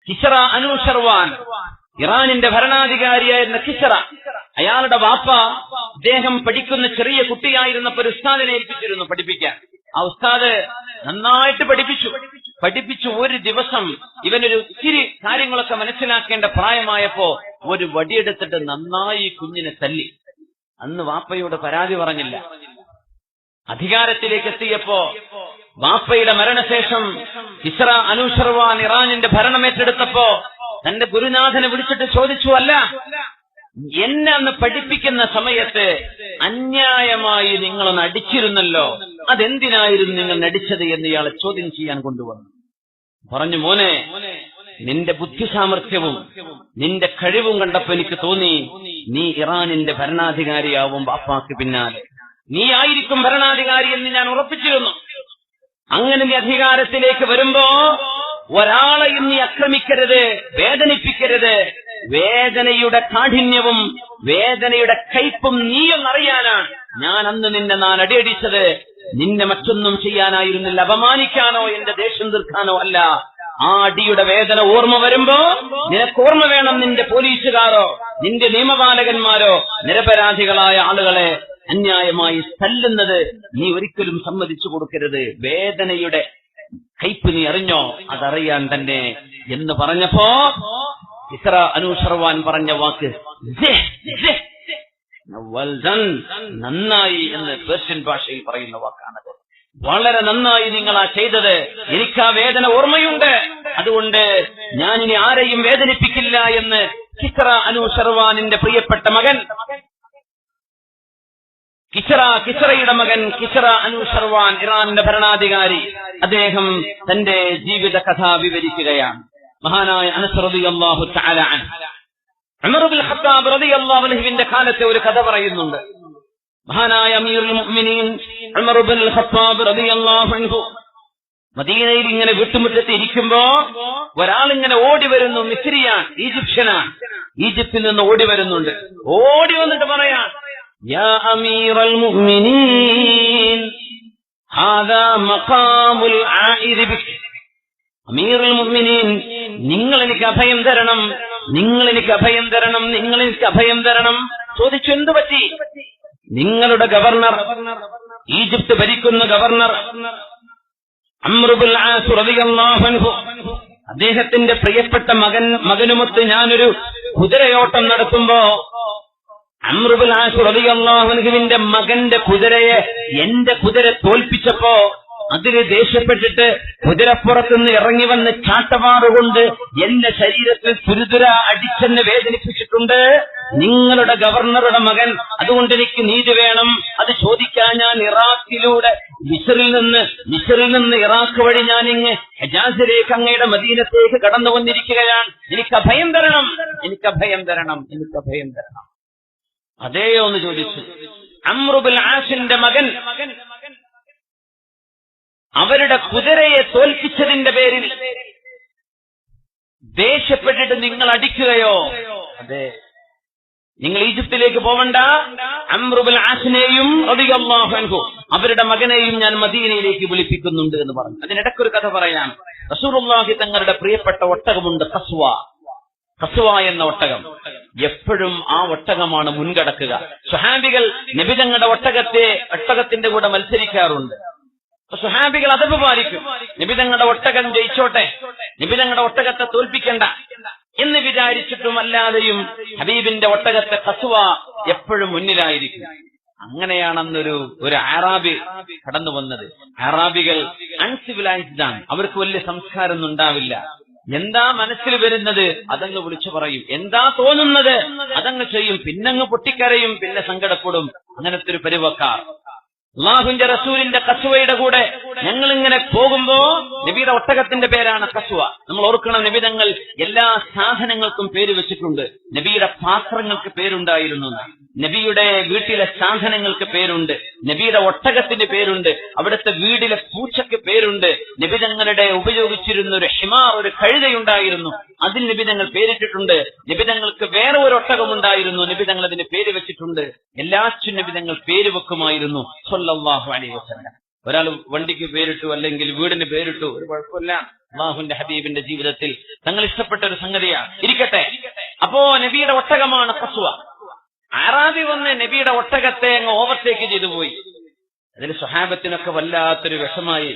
കിസ്റ അനൂഷർവാൻ, ഇറാനിന്റെ ഭരണാധികാരിയായിരുന്ന കിസ്റ, അയാളുടെ വാപ്പ അദ്ദേഹം പഠിക്കുന്ന ചെറിയ കുട്ടിയായിരുന്നപ്പോൾ ഒരു ഉസ്താദിനെ ഏൽപ്പിച്ചിരുന്നു പഠിപ്പിക്കാൻ. ആ ഉസ്താദ് നന്നായിട്ട് പഠിപ്പിച്ചു. ഒരു ദിവസം ഇവനൊരു ഇച്ചിരി കാര്യങ്ങളൊക്കെ മനസ്സിലാക്കേണ്ട പ്രായമായപ്പോ ഒരു വടിയെടുത്തിട്ട് നന്നായി കുഞ്ഞിനെ തല്ലി. അന്ന് വാപ്പയോട് പരാതി പറഞ്ഞില്ല. അധികാരത്തിലേക്ക് എത്തിയപ്പോ വാപ്പയുടെ മരണശേഷം കിസ്റ അനൂഷർവാൻ ഇറാനിന്റെ ഭരണമേറ്റെടുത്തപ്പോ തന്റെ ഗുരുനാഥനെ വിളിച്ചിട്ട് ചോദിച്ചു, അല്ല, എന്നെ അന്ന് പഠിപ്പിക്കുന്ന സമയത്ത് അന്യായമായി നിങ്ങളൊന്ന് അടിച്ചിരുന്നല്ലോ, അതെന്തിനായിരുന്നു നിങ്ങൾ നടിച്ചത് എന്ന് ഇയാളെ ചോദ്യം ചെയ്യാൻ കൊണ്ടുവന്നു. പറഞ്ഞു, മോനെ, നിന്റെ ബുദ്ധിസാമർഥ്യവും നിന്റെ കഴിവും കണ്ടപ്പോ എനിക്ക് തോന്നി നീ ഇറാനിന്റെ ഭരണാധികാരിയാവും ബാപ്പാക്ക് പിന്നാലെ, നീ ആയിരിക്കും ഭരണാധികാരി എന്ന് ഞാൻ ഉറപ്പിച്ചിരുന്നു. അങ്ങനെ നീ അധികാരത്തിലേക്ക് വരുമ്പോ ഒരാളെയും നീ ആക്രമിക്കരുത്, വേദനിപ്പിക്കരുത്. വേദനയുടെ കാഠിന്യവും വേദനയുടെ കയ്പും നീയൊന്നറിയാനാണ് ഞാൻ അന്ന് നിന്നെ അടിയടിച്ചത്. നിന്നെ മറ്റൊന്നും ചെയ്യാനായിരുന്നില്ല, അപമാനിക്കാനോ എന്റെ ദേഷ്യം തീർക്കാനോ അല്ല. ആ അടിയുടെ വേദന ഓർമ്മ വരുമ്പോ നിനക്ക് ഓർമ്മ വേണം, നിന്റെ പോലീസുകാരോ നിന്റെ നിയമപാലകന്മാരോ നിരപരാധികളായ ആളുകളെ അന്യായമായി തല്ലുന്നത് നീ ഒരിക്കലും സമ്മതിച്ചു കൊടുക്കരുത്. വേദനയുടെ കയ്പ് നീ അറിഞ്ഞോ, അതറിയാൻ തന്നെ എന്ന് പറഞ്ഞപ്പോ കിസ്റ അനൂഷർവാൻ പറഞ്ഞ വാക്ക് നന്നായി എന്ന് പേർഷ്യൻ ഭാഷയിൽ പറയുന്ന വാക്കാണത്. വളരെ നന്നായി നിങ്ങളാ ചെയ്തത്, എനിക്ക് ആ വേദന ഓർമ്മയുണ്ട്, അതുകൊണ്ട് ഞാൻ ഇനി ആരെയും വേദനിപ്പിക്കില്ല എന്ന് കിസ്റ അനൂഷർവാനിന്റെ പ്രിയപ്പെട്ട മകൻ കിസ്റയുടെ മകൻ കിസ്റ അനൂഷർവാൻ, ഇറാന്റെ ഭരണാധികാരി, അദ്ദേഹം തന്റെ ജീവിത കഥ വിവരിക്കുകയാണ്. മഹാനായ അനസ് റളിയല്ലാഹു തആല അൻഹു, ഉമർ ഇബ്നുൽ ഖത്താബ് റളിയല്ലാഹു അൻഹുവിന്റെ കാലത്തെ ഒരു കഥ പറയുന്നുണ്ട്. മഹാനായ അമീറുൽ മുഅ്മിനീൻ ഉമർ ഇബ്നുൽ ഖത്താബ് റളിയല്ലാഹു അൻഹു മദീനയിൽ ഇങ്ങനെ വീട്ടുമുറ്റത്ത് ഇരിക്കുമ്പോ ഒരാളിങ്ങനെ ഓടി വരുന്നു. മിസ്രിയാൻ, ഈജിപ്ഷ്യനാണ്. ഈജിപ്തിൽ നിന്ന് ഓടി വരുന്നുണ്ട്. ഓടി വന്നിട്ട് പറയാ, യാ അമീറൽ മുഅ്മിനീൻ ഹാദാ മഖാമുൽ ആഇദ് ബിക്. അമീറുൽ മുഅ്മിനീൻ, നിങ്ങൾ എനിക്ക് അഭയം തരണം, നിങ്ങൾ എനിക്ക് അഭയം തരണം, നിങ്ങൾ എനിക്ക് അഭയം തരണം. ചോദിച്ചു, എന്തു പറ്റി? നിങ്ങളുടെ ഗവർണർ, ഈജിപ്ത് ഭരിക്കുന്ന ഗവർണർ അംർ ഇബ്നുൽ ആസ് റളിയല്ലാഹു അൻഹു, അദ്ദേഹത്തിന്റെ പ്രിയപ്പെട്ട മകനുമൊത്ത് ഞാനൊരു കുതിരയോട്ടം നടത്തുമ്പോ അംർ ഇബ്നുൽ ആസ് റളിയല്ലാഹു അൻഹുവിന്റെ മകന്റെ കുതിരയെ എന്റെ കുതിര തോൽപ്പിച്ചപ്പോ അതിന് ദേഷ്യപ്പെട്ടിട്ട് കുതിരപ്പുറത്തുനിന്ന് ഇറങ്ങി വന്ന് ചാട്ടവാറുകൊണ്ട് എന്റെ ശരീരത്തിൽ തുരുതുര അടിച്ചെന്നെ വേദനിപ്പിച്ചിട്ടുണ്ട്. നിങ്ങളുടെ ഗവർണറുടെ മകൻ, അതുകൊണ്ട് എനിക്ക് നീതി വേണം. അത് ചോദിക്കാൻ ഞാൻ ഇറാഖിലൂടെ മിസ്റിൽ നിന്ന് ഇറാഖ് വഴി ഞാൻ ഇങ്ങ് ഹജാസിലേക്ക് അങ്ങയുടെ മദീനത്തേക്ക് കടന്നു വന്നിരിക്കുകയാണ്. എനിക്ക് അഭയം തരണം, എനിക്ക് അഭയം തരണം, എനിക്ക് അഭയം തരണം. അതേയോ എന്ന് ചോദിച്ചു. അംർ ഇബ്നുൽ ആസിന്റെ മകൻ അവരുടെ കുതിരയെ തോൽപ്പിച്ചതിന്റെ പേരിൽ ദേഷ്യപ്പെട്ടിട്ട് നിങ്ങൾ അടിക്കുകയോ? അതെ, നിങ്ങൾ ഈജിപ്തിലേക്ക് പോവണ്ട, അംർ ഇബ്നുൽ ആസിനെയും റളിയല്ലാഹു അൻഹു അവരുടെ മകനെയും ഞാൻ മദീനയിലേക്ക് വിളിപ്പിക്കുന്നുണ്ട് എന്ന് പറഞ്ഞു. അതിനിടയ്ക്കൊരു കഥ പറയാം. റസൂലുള്ളാഹി തങ്ങളുടെ പ്രിയപ്പെട്ട ഒട്ടകമുണ്ട്, ഖസ്വ എന്ന ഒട്ടകം. എപ്പോഴും ആ ഒട്ടകമാണ് മുൻകടക്കുക. സ്വഹാബികൾ നബി തങ്ങളുടെ ഒട്ടകത്തിന്റെ കൂടെ മത്സരിക്കാറുണ്ട്. സ്വഹാബികൾ അതബ് പാലിക്കും. നബി തങ്ങളുടെ ഒട്ടകം ജയിച്ചോട്ടെ, നബി തങ്ങളുടെ ഒട്ടകത്തെ തോൽപ്പിക്കണ്ട എന്ന് വിചാരിച്ചിട്ടും അല്ലാതെയും ഹബീബിന്റെ ഒട്ടകത്തെ ഖസ്വ എപ്പോഴും മുന്നിലായിരിക്കും. അങ്ങനെയാണെന്നൊരു അറാബി കടന്നു വന്നത്. അറാബികൾ അൺസിവിലൈസ്ഡ് ആണ്, അവർക്ക് വലിയ സംസ്കാരമൊന്നും ഉണ്ടാവില്ല. എന്താ മനസ്സിൽ വരുന്നത് അതങ്ങ് വിളിച്ചു പറയും, എന്താ തോന്നുന്നത് അതങ്ങ് ചെയ്യും, പിന്നങ്ങ് പൊട്ടിക്കരയും, പിന്നെ സങ്കടപ്പെടും. അങ്ങനത്തെ ഒരു പരിവക്കാർ. അല്ലാഹുവിന്റെ റസൂലിന്റെ ഖസ്വയുടെ കൂടെ ഞങ്ങൾ ഇങ്ങനെ പോകുമ്പോ നബിയുടെ ഒട്ടകത്തിന്റെ പേരാണ് ഖസ്വ. നമ്മൾ ഓർക്കണം, നബി തങ്ങൾ എല്ലാ സാധനങ്ങൾക്കും പേര് വെച്ചിട്ടുണ്ട്. നബിയുടെ പാത്രങ്ങൾക്ക് പേരുണ്ടായിരുന്നു, നബിയുടെ വീട്ടിലെ സാധനങ്ങൾക്ക് പേരുണ്ട്, നബിയുടെ ഒട്ടകത്തിന് പേരുണ്ട്, അവിടുത്തെ വീടിലെ പൂച്ചയ്ക്ക് പേരുണ്ട്. നബി തങ്ങളുടെ ഉപയോഗിച്ചിരുന്ന ഒരു ഹിമാർ, ഒരു കഴുതയുണ്ടായിരുന്നു, അതിൽ നബി തങ്ങൾ പേരിട്ടിട്ടുണ്ട്. നബി തങ്ങൾക്ക് വേറെ ഒരു ഒട്ടകമുണ്ടായിരുന്നു, നബി തങ്ങൾ അതിന് പേര് വെച്ചിട്ടുണ്ട്. എല്ലാറ്റിനും നബി തങ്ങൾ പേര് വെക്കുമായിരുന്നു സ്വല്ലല്ലാഹു അലൈഹി വസല്ലം. ഒരാൾ വണ്ടിക്ക് പേരിട്ടു, അല്ലെങ്കിൽ വീടിന് പേരിട്ടു, ഒരു കുഴപ്പമില്ല. അല്ലാഹുവിന്റെ ഹബീബിന്റെ ജീവിതത്തിൽ തങ്ങൾ ഇഷ്ടപ്പെട്ട ഒരു സംഗതിയാണ്, ഇരിക്കട്ടെ. അപ്പോ നബിയുടെ ഒട്ടകമാണ് ഖസ്വ. അറാബി വന്ന് നബിയുടെ ഒട്ടകത്തെ അങ്ങ് ഓവർടേക്ക് ചെയ്തു പോയി. അതിൽ സ്വഹാബത്തിനൊക്കെ വല്ലാത്തൊരു വിഷമായി.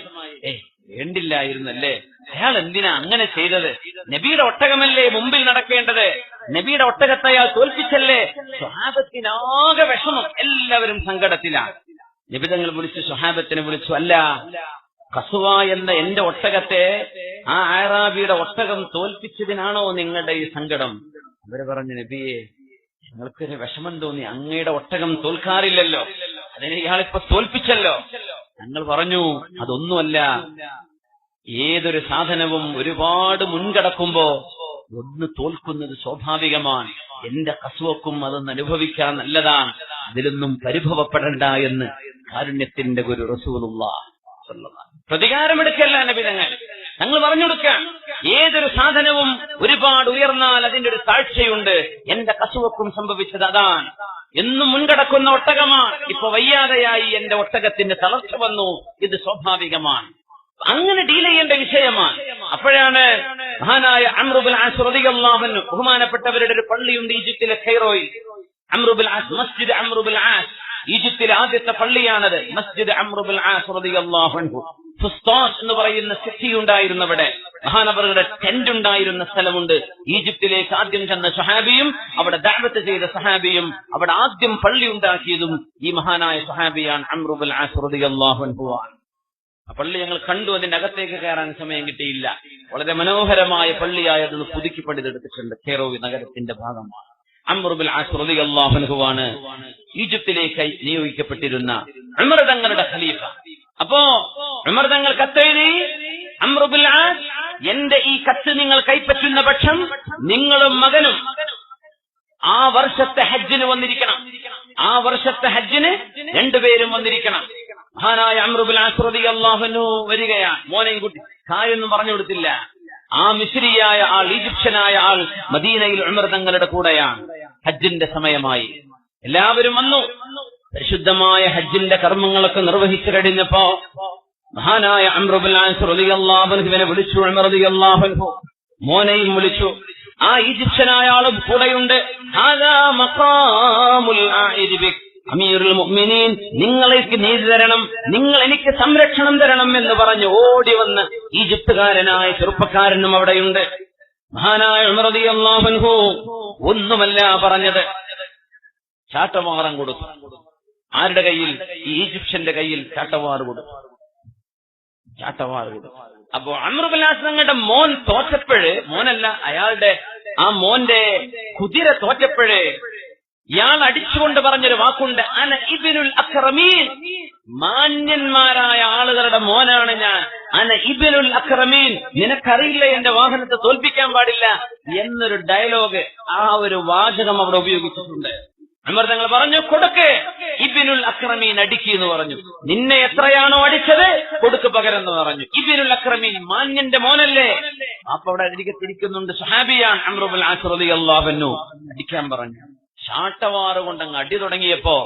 വേണ്ടില്ലായിരുന്നല്ലേ, അയാൾ എന്തിനാ അങ്ങനെ ചെയ്തത്? നബിയുടെ ഒട്ടകമല്ലേ മുമ്പിൽ നടക്കേണ്ടത്, നബിയുടെ ഒട്ടകത്തെ അയാൾ തോൽപ്പിച്ചല്ലേ. സ്വഹാബത്തിനാകെ വിഷമം, എല്ലാവരും സങ്കടത്തിലാണ്. നബി തങ്ങൾ വിളിച്ചു, സ്വഹാബത്തിനെ വിളിച്ചു, അല്ല, ഖസ്വ എന്ന എന്റെ ഒട്ടകത്തെ ആ അറാബിയുടെ ഒട്ടകം തോൽപ്പിച്ചതിനാണോ നിങ്ങളുടെ ഈ സങ്കടം? അവര് പറഞ്ഞു, നബിയെ, ഞങ്ങൾക്കൊരു വിഷമം തോന്നി, അങ്ങയുടെ ഒട്ടകം തോൽക്കാറില്ലല്ലോ, അതിനെ ഇയാളിപ്പോ തോൽപ്പിച്ചല്ലോ. ഞങ്ങൾ പറഞ്ഞു, അതൊന്നുമല്ല, ഏതൊരു സാധനവും ഒരുപാട് മുൻകടക്കുമ്പോ ഒന്ന് തോൽക്കുന്നത് സ്വാഭാവികമാണ്. എന്റെ ഖസ്വക്കും അതൊന്ന് അനുഭവിക്കാൻ നല്ലതാണ്, ഇതിലൊന്നും പരിഭവപ്പെടണ്ട എന്ന് കാരുണ്യത്തിന്റെ ഗുരു റസൂലുള്ളാഹി സ്വല്ലല്ലാഹു അലൈഹി വസല്ലം. പ്രതികാരമെടുക്കല്ല നബി തങ്ങൾ പറഞ്ഞു കൊടുക്കാം, ഏതൊരു സാധനവും ഒരുപാട് ഉയർന്നാൽ അതിന്റെ ഒരു താഴ്ചയുണ്ട്. എന്റെ ഖസ്വക്കും സംഭവിച്ചത് അതാണ്. എന്നും മുൻകടക്കുന്ന ഒട്ടകമാണ്, ഇപ്പൊ വയ്യാതെയായി, എന്റെ ഒട്ടകത്തിന് തളർച്ച വന്നു, ഇത് സ്വാഭാവികമാണ്. അങ്ങനെ ഡീൽ ചെയ്യേണ്ട വിഷയമാണ്. അപ്പോഴാണ് മഹാനായ അംർ ഇബ്നുൽ ആസ് റളിയല്ലാഹു അൻഹു, ബഹുമാനപ്പെട്ടവരുടെ ഒരു പള്ളിയുണ്ട് ഈജിപ്തിലെ കൈറോയിൽ, അംർ ഇബ്നുൽ ആസ്, മസ്ജിദ് അംർ ഇബ്നുൽ ആസ്, ഈജിപ്തിലെ ആദ്യത്തെ പള്ളിയാണത്, മസ്ജിദ് അംർ ഇബ്നുൽ ആസ് റളിയല്ലാഹു അൻഹു. ഫുസ്താസ് എന്ന് പറയുന്ന സിറ്റി ഉണ്ടായിരുന്നു, അവിടെ മഹാനവറുടെ ടെന്റ് ഉണ്ടായിരുന്ന സ്ഥലമുണ്ട്. ഈജിപ്തിലേക്ക് ആദ്യം ചെന്ന സഹാബിയും അവിടെ ദഅവത്ത് ചെയ്ത സഹാബിയും അവിടെ ആദ്യം പള്ളി ഉണ്ടാക്കിയതും ഈ മഹാനായ സഹാബിയാണ് അംർ ഇബ്നുൽ ആസ് റളിയല്ലാഹു അൻഹു. ആ പള്ളി ഞങ്ങൾ കണ്ടു, അതിന്റെ അകത്തേക്ക് കയറാൻ സമയം കിട്ടിയില്ല. വളരെ മനോഹരമായ പള്ളിയായതൊന്ന് പുതുക്കി പണിതെടുത്തിട്ടുണ്ട്, കെയ്റോ നഗരത്തിന്റെ ഭാഗമാണ്. അംർ ഇബ്നുൽ ആസ് റളിയല്ലാഹു അൻഹുവാണ് ഈജിപ്തിലേക്ക് നിയോഗിക്കപ്പെട്ടിരുന്ന ഉമർ തങ്ങളുടെ ഖലീഫ. അപ്പോ ഉമർ തങ്ങൾ കത്തെഴുതി, അംർ ഇബ്നുൽ ആസ്, എന്റെ ഈ കത്ത് നിങ്ങൾ കൈപ്പറ്റുന്ന പക്ഷം നിങ്ങളും മകനും ആ വർഷത്തെ ഹജ്ജിന് വന്നിരിക്കണം. ആ വർഷത്തെ ഹജ്ജിന് രണ്ടുപേരും വന്നിരിക്കണം. മഹാനായ അംർ ഇബ്നുൽ ആസ് റളിയല്ലാഹു അൻഹു വരികയാണ്. മോനെയും കുട്ടി കാര്യമൊന്നും പറഞ്ഞു കൊടുത്തില്ല. ആ മിസ്രിയായ ആൾ, ഈജിപ്ഷ്യനായ ആൾ മദീനയിൽ ഉമർ തങ്ങളുടെ കൂടെയാണ്. ഹജ്ജിന്റെ സമയമായി എല്ലാവരും വന്നു. പരിശുദ്ധമായ ഹജ്ജിന്റെ കർമ്മങ്ങളൊക്കെ നിർവഹിച്ചു കഴിഞ്ഞപ്പോ മഹാനായ അംർ ഇബ്നുൽ ആസ് റളിയല്ലാഹു അൻഹുവിനെ വിളിച്ചു. ഉമർ റളിയല്ലാഹു അൻഹു മോനെയും വിളിച്ചു. ആ ഈജിപ്ഷ്യനായ ആളും കൂടെയുണ്ട്. ഹാദാ മഖാമുൽ ആഇദി ബിക് അമീറുൽ മുഅ്മിനീൻ, നിങ്ങൾക്ക് നീതി തരണം, നിങ്ങൾ എനിക്ക് സംരക്ഷണം തരണം എന്ന് പറഞ്ഞ് ഓടി വന്ന് ഈജിപ്തുകാരനായ ചെറുപ്പക്കാരനും അവിടെയുണ്ട്. മഹാനായ ഉമർ റളിയല്ലാഹു അൻഹു ഒന്നുമല്ല പറഞ്ഞത്, ചാട്ടവാറം കൊടുത്തു. ആരുടെ കയ്യിൽ? ഈ ഈജിപ്ഷ്യന്റെ കയ്യിൽ ചാട്ടവാറ് കൊടുത്തു. അപ്പോ അംർ ഇബ്നുൽ ആസ് തങ്ങളുടെ മോൻ തോറ്റപ്പോഴ്, മോനല്ല അയാളുടെ ആ മോന്റെ കുതിര തോറ്റപ്പോഴ് ഇയാൾ അടിച്ചുകൊണ്ട് പറഞ്ഞൊരു വാക്കുണ്ട്, അന ഇബ്നുൽ അക്രമീൻ, മാന്യന്മാരായ ആളുകളുടെ മോനാണ് ഞാൻ. അന ഇബ്നുൽ അക്രമീൻ, നിനക്കറിയില്ല എന്റെ വാഹനത്തെ തോൽപ്പിക്കാൻ പാടില്ല എന്നൊരു ഡയലോഗ്, ആ ഒരു വാചകം അവിടെ ഉപയോഗിച്ചിട്ടുണ്ട്. ഉമർ തങ്ങൾ പറഞ്ഞു, കൊടുക്ക്, ഇബ്നുൽ അക്രമീൻ അടിക്കി എന്ന് പറഞ്ഞു. നിന്നെ എത്രയാണോ അടിച്ചത് കൊടുക്ക് പകരം എന്ന് പറഞ്ഞു. ഇബ്നുൽ അക്രമീൻ, മാന്യന്റെ മോനല്ലേ. അപ്പൊ അവിടെ അടിക്കത്തിരിക്കുന്നുണ്ട്, സഹാബിയാണ് അംർ ഇബ്നുൽ ആസ് റളിയല്ലാഹു അൻഹു. അടിക്കാൻ പറഞ്ഞു. ചാട്ടവാറ് കൊണ്ടങ്ങ് അടി തുടങ്ങിയപ്പോ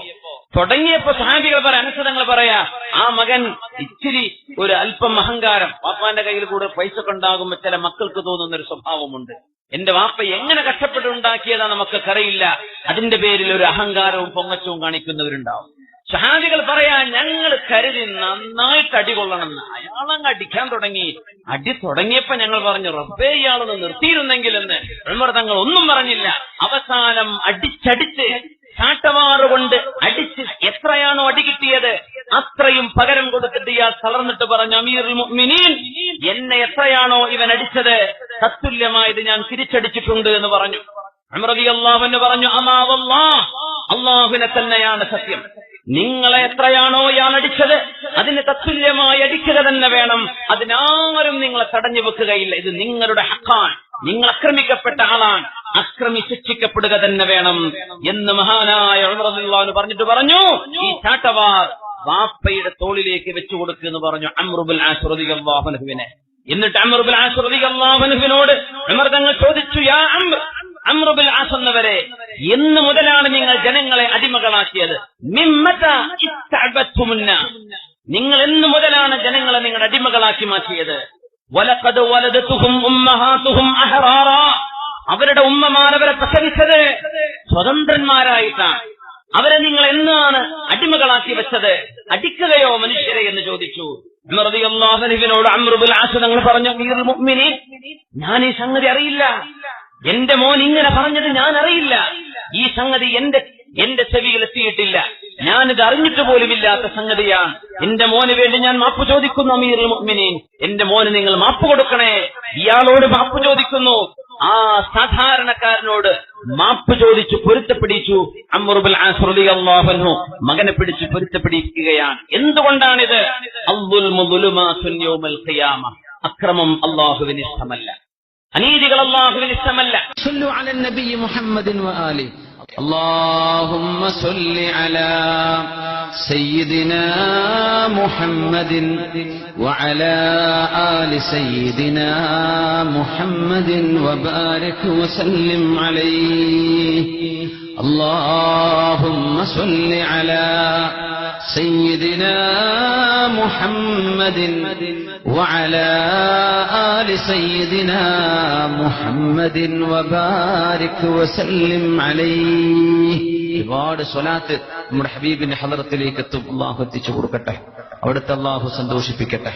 സഹാബികൾ പറയാം, അനുസരങ്ങൾ പറയാ, ആ മകൻ ഇച്ചിരി ഒരു അല്പം അഹങ്കാരം, വാപ്പാന്റെ കയ്യിൽ കൂടെ പൈസ കൊണ്ടാകുമ്പോ ചില മക്കൾക്ക് തോന്നുന്ന ഒരു സ്വഭാവമുണ്ട്. എന്റെ വാപ്പ എങ്ങനെ കഷ്ടപ്പെട്ടുണ്ടാക്കിയതാ നമുക്കറിയില്ല, അതിന്റെ പേരിൽ ഒരു അഹങ്കാരവും പൊങ്ങച്ചവും കാണിക്കുന്നവരുണ്ടാവും. സഹാബികൾ പറയാ, ഞങ്ങൾ കരുതി നന്നായിട്ട് അടി കൊള്ളണമെന്ന്. അയാളങ്ങ് അടിക്കാൻ തുടങ്ങി. അടി തുടങ്ങിയപ്പോ ഞങ്ങൾ പറഞ്ഞു, റബ്ബേ ഇയാളൊന്ന് നിർത്തിയിരുന്നെങ്കിലെന്ന്. ഉമർ തങ്ങൾ ഒന്നും പറഞ്ഞില്ല. അവസാനം അടിച്ചടിച്ച് ചാട്ടവാറുകൊണ്ട് അടിച്ച് എത്രയാണോ അടി കിട്ടിയത് അത്രയും പകരം കൊടുത്തിട്ട് ഇയാൾ തളർന്നിട്ട് പറഞ്ഞു, അമീറുൽ മുഅ്മിനീൻ, എന്നെ എത്രയാണോ ഇവൻ അടിച്ചത് തത്തുല്യമായത് ഞാൻ തിരിച്ചടിച്ചിട്ടുണ്ട് എന്ന് പറഞ്ഞു. ഉമർ റളിയല്ലാഹു അൻഹു പറഞ്ഞു, അമാ വല്ലാഹ്, അല്ലാഹുവിനെ തന്നെയാണ് സത്യം, നിങ്ങളെ എത്രയാണോ ഇയാൾ അടിച്ചത് അതിന് തത്തുല്യമായി അടിക്കുക തന്നെ വേണം. അതിനാരും നിങ്ങളെ തടഞ്ഞു വെക്കുകയില്ല. ഇത് നിങ്ങളുടെ ഹക്കാണ്, നിങ്ങൾ ആക്രമിക്കപ്പെട്ട ആളാണ്, ശിക്ഷിക്കപ്പെടുക തന്നെ വേണം എന്ന് മഹാനായ ഉമർ റളിയല്ലാഹു അൻഹു പറഞ്ഞിട്ട് പറഞ്ഞു, ഈ ചാട്ടവാർ വാപ്പയുടെ തോളിലേക്ക് വെച്ചു കൊടുക്കുമെന്ന് പറഞ്ഞു അംർ ഇബ്നുൽ ആസ് റളിയല്ലാഹു അൻഹുവിനെ. എന്നിട്ട് അംർ ഇബ്നുൽ ആസ് റളിയല്ലാഹു അൻഹുവിനോട് ഉമർ തങ്ങൾ ചോദിച്ചു, യാ അംർ ഇബ്നുൽ ആസ് എന്നവരെ, എന്ന് മുതലാണ് നിങ്ങൾ ജനങ്ങളെ അടിമകളാക്കിയത്? മിമ്മത ഇസ്തഅബത്തുമുന്ന, നിങ്ങൾ എന്ന് മാറ്റിയത്. വലഖദ് വലദതുഹും ഉമ്മഹാതുഹും അഹ്റാറാ, അവരുടെ ഉമ്മമാർ അവരെ പ്രസവിച്ചത് സ്വതന്ത്രന്മാരായിട്ടാണ്. അവരെ നിങ്ങൾ എന്നാണ് അടിമകളാക്കി വെച്ചത്? അടിക്കുകയോ മനുഷ്യരെ എന്ന് ചോദിച്ചു. ഉമർ റളിയല്ലാഹു അൻഹുവിനോട് അംർ ഇബ്നുൽ ആസ് തങ്ങൾ പറഞ്ഞു, അമീറുൽ മുഅ്മിനീൻ, ഞാൻ ഈ സംഗതി അറിയില്ല. എന്റെ മോൻ ഇങ്ങനെ പറഞ്ഞത് ഞാൻ അറിയില്ല. ഈ സംഗതി എന്റെ ചെവിയിൽ എത്തിയിട്ടില്ല. ഞാനിത് അറിഞ്ഞിട്ട് പോലുമില്ലാത്ത സംഗതിയാണ്. എന്റെ മോന് വേണ്ടി ഞാൻ മാപ്പ് ചോദിക്കുന്നു അമീറുൽ മുഅ്മിനീൻ. എന്റെ മോന് നിങ്ങൾ മാപ്പ് കൊടുക്കണേ. ഇയാളോട് മാപ്പ് ചോദിക്കുന്നു. ആ സാധാരണക്കാരനോട് മാപ്പ് ചോദിച്ചു പൊരുത്തപ്പെടിച്ചു അംർ ഇബ്നുൽ ആസ് റളിയല്ലാഹു അൻഹു മകനെ പിടിച്ചു പൊരുത്തപ്പെടിക്കുകയാണ്. എന്തുകൊണ്ടാണിത്? അൽദുൽമു ദുലുമാതുൻ യൗമൽ ഖിയാമ, അക്രമം അല്ലാഹുവിന് ഇഷ്ടമല്ല, അനീതികൾ അല്ലാഹുവിന് ഇഷ്ടമല്ല. സല്ലു അലൻ നബി മുഹമ്മദിൻ വആലി. اللهم صل على سيدنا محمد وعلى آل سيدنا محمد وبارك وسلم عليه. اللهم صل على سيدنا محمد وعلى آل سيدنا محمد وبارك وسلم عليه. ഒരുപാട് സ്വലാത്ത് നമ്മുടെ ഹബീബിന്റെ ഹളറത്തിലേക്ക് എത്തും. അല്ലാഹു എത്തിച്ചു കൊടുക്കട്ടെ, അവിടുത്തെ അല്ലാഹു സന്തോഷിപ്പിക്കട്ടെ.